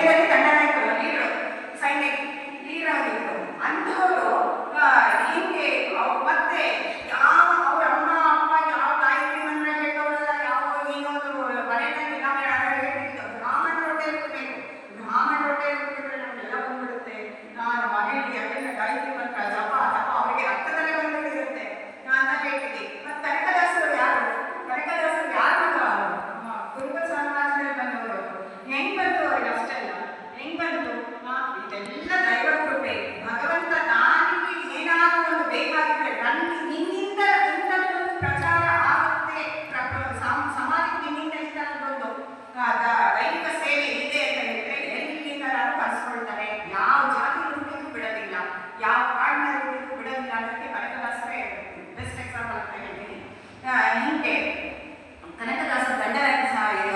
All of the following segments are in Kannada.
ವಿಜಯದಲ್ಲಿ ದಂಡನಾಯಕರು ಲೀಡರು, ಸೈನ್ಯ ಲೀಡರ್ ಆಗಿದ್ರು ಅಂಥವರು ಹಿಂಗೆ ಮತ್ತೆ ಯಾವ ಅವ್ರ ಅಮ್ಮ ಅಪ್ಪ ಯಾವ ತಾಯಿ ಮನೆ ಹೇಳ್ತವ್ರಲ್ಲ, ಯಾವ ಏನೊಂದು ಮನೆಯಲ್ಲಿ ನಾವು ಯಾರು ಹೇಳ್ತಿದ್ದು ಬ್ರಾಹ್ಮಣ ರೊಟ್ಟೆ ಇರಬೇಕು, ಬ್ರಾಹ್ಮಣ ರೊಟ್ಟೆ ಇರ್ಬಿಟ್ರೆ ನಮಗೆಲ್ಲ ಬಂದ್ಬಿಡುತ್ತೆ. ನಾನು ಮನೆಯಲ್ಲಿ ಅದನ್ನ ಗಾಯತ್ರಿ ಮಂತ್ರ ಜಪ ಜಪ ಅವರಿಗೆ ರಕ್ತದಲ್ಲೇ ಬಂದಿರುತ್ತೆ ಅಂತ ಹೇಳ್ತೀನಿ. ಮತ್ತು ಕನಕದಾಸರು ಯಾರು? ಕನಕದಾಸರು ಯಾರು? ಗುರುಗಳ ಸಮಾಜದಲ್ಲಿ ಬಂದವರು. ಹೆಂಗ್ ಬಂತು ಅವ್ರಿಗೆ ಅಷ್ಟೆಲ್ಲ? ಹೆಂಗ್ ಬಂತು? ಇದೆಲ್ಲ ದೈವ ಕೃಪೆ. ಭಗವಂತ ನಾನಿಗೆ ಏನಾದರೂ ಒಂದು ಬೇಕಾಗಿದ್ರೆ ನಿನ್ನಿಂದ ಇಂಥದ್ದೊಂದು ಪ್ರಚಾರ ಆಗುತ್ತೆ, ಸಮಾಜಕ್ಕೆ ನಿನ್ನಿಂದ ಇಂಥದ್ದೊಂದು ದೈವಿಕ ಸೇವೆ ಇದೆ ಅಂತ ಹೇಳಿದ್ರೆ ಎಲ್ಲಿಂದ ನಾನು ಕಳಿಸ್ಕೊಳ್ತಾರೆ. ಯಾವ ಜಾತಿ ರೂಪಕ್ಕೂ ಬಿಡೋದಿಲ್ಲ, ಯಾವ ಕಾಡಿನ ರೂಪಕ್ಕೂ ಬಿಡೋದಿಲ್ಲ ಅನ್ನೋದಕ್ಕೆ ಕನಕದಾಸರೇ ಬೆಸ್ಟ್ ಎಕ್ಸಾಂಪಲ್ ಅಂತ ಹೇಳ್ತೀನಿ. ಹೀಗೆ ಕನಕದಾಸ ದಂಡನಾಯಕ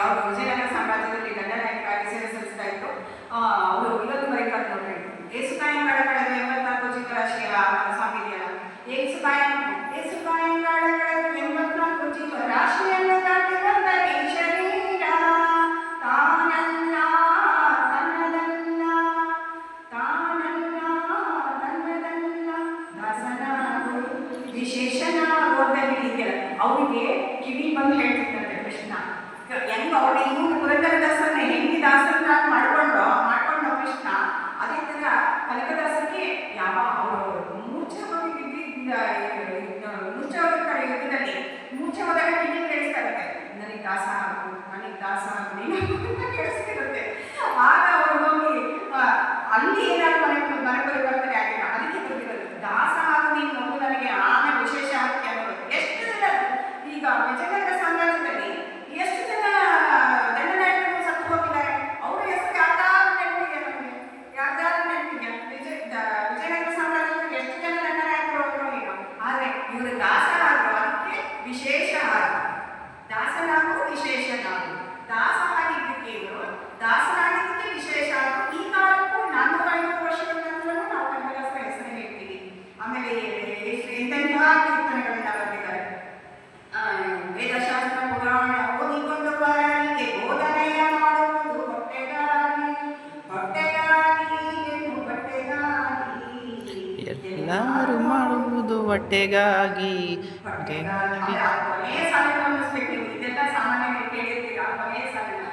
ಅವರು ವಿಜಯನಗರ ಸಾಮ್ರಾಜ್ಯದಲ್ಲಿ ದಂಡನಾಯಕರಾಗಿ ಸೇವೆ ಸಲ್ಲಿಸ್ತಾ ಇತ್ತು. ಅವರು ಇವತ್ತು ಬರೀತಾರೆ ನೋಡ್ರಿ, ಏಸುಕಾಯಂಗಾಳ ಕಳೆದು 84 ಜೀವರಾಶಿಯ ಸಾಂಗ್ ಇದೆಯಲ್ಲ, ಏಸುಕಾಯಂಗಾಳ ಕಳೆದು 84 ಜೀವರಾಶಿಯನ್ನು ದಾಟಿ ಬಂದ ಈ ಶರೀರ ತಾನಲ್ಲ ತನ್ನದಲ್ಲ, ತಾನಲ್ಲ ತನ್ನದಲ್ಲ, ದಾಸನಾಗು ವಿಶೇಷನಾಗು ಅಂತ ಹೇಳಿದ್ಯಲ್ಲ, ಅವರಿಗೆ ಕಿವಿ ಬಂದು ಹೇಳ್ತಿದ್ದಂತೆ ಕೃಷ್ಣ. ಹೆಂಗ ಅವ್ರಿಗೆ ಇವರು ಪುರಂದರದಾಸರನ್ನ ಹೆಂಗೆ ದಾಸರನ್ನ ಮಾಡ್ಕೊಂಡ ಕೃಷ್ಣ, ಅದೇ ಥರ ಕನಕದಾಸರಿಗೆ ಯಾವ ಅವರು ಮೂರ್ಛೆ ಹೋಗಿ ಮೂರ್ಛೆ ಹೋಗಿರ್ತಾರೆ ಯುದ್ಧದಲ್ಲಿ. ಮೂರ್ಛೆ ಹೋದಾಗ ಕಿವಿ ಕೇಳಿಸ್ತಾ ಇರುತ್ತೆ, ನನಗೆ ದಾಸ ಆಗು, ನನಗೆ ದಾಸ ಆಗು ನೀನು ಕೇಳಿಸ್ತಿರುತ್ತೆ. ಆಗ ಅವರು ಹೋಗಿ ಅಲ್ಲಿ ಏನಾದ್ರು ಮನೆ ಪರಿವರ್ತನೆ ಆಗಿಲ್ಲ, ಅದಕ್ಕೆ ಗೊತ್ತಿರೋದು ದಾಸ ಆಗು ನೀನು ಒಂದು ನನಗೆ ಆಮೇಲೆ ವಿಶೇಷ ಆಗುತ್ತೆ ಅನ್ನೋದು. ಎಷ್ಟು ಜನ ಈಗ ವಿಜಯನಗರ ಸಾಮ್ರಾಜ್ಯದಲ್ಲಿ ಎಷ್ಟು ಜನ ದಂಡನಾಯಕರು ಸತ್ತು ಹೋಗಿದ್ದಾರೆ, ಅವರ ಹೆಸರು ಯಾರ್ದಾರು ನೆನಪಿದೆ ನಮಗೆ? ಯಾರ್ದಾರು ನೆನಪಿದೆ? ವಿಜಯನಗರ ಸಾಮ್ರಾಜ್ಯದಲ್ಲಿ ಎಷ್ಟು ಜನ ದಂಡನಾಯಕರು ಹೋದ್ರು ಈಗ. ಆದರೆ ಇವರು ದಾಸ ಆದ್ರು, ಅದಕ್ಕೆ ವಿಶೇಷ ಆದ್ರು. ದಾಸನಾಗು ವಿಶೇಷನಾಗು, ದಾಸ ಆಗಿದ್ದಕ್ಕೆ ಇವರು ದಾಸನಾಗಿದ್ದಕ್ಕೆ ವಿಶೇಷ ಆದ್ರು. ಈ ಕಾಲಕ್ಕೂ 450 ವರ್ಷಗಳ ನಂತರನೂ ನಾವು ಕನಕದಾಸರ ಹೆಸರೇ ಹೇಳ್ತೀವಿ. ಆಮೇಲೆ ಎಂತೆಂಥ ಕೀರ್ತನೆಗಳನ್ನ ಬರೆದಿದ್ದಾರೆ. ವೇದಶಾಸ್ತ್ರ ಪುರಾಣ ಓದಿಕೊಂಡು ಬರಲಿಕ್ಕೆ ಬೋಧನೆಯ ಮಾಡುವುದು ಹೊಟ್ಟೆಗಾಗಿ, ಹೊಟ್ಟೆಗಾಗಿ ಬಟ್ಟೆಗಾಗಿ, ಎಲ್ಲರೂ ಮಾಡುವುದು ಹೊಟ್ಟೆಗಾಗಿ. ಕೊನೆಯ ಸಾಲಿನ ಗಮನಿಸ್ಬೇಕು ನೀವು. ಇದೆಲ್ಲ ಸಾಮಾನ್ಯವಾಗಿ ಕೇಳಿರ್ತೀರ. ಕೊನೆಯ ಸಾಲಿನ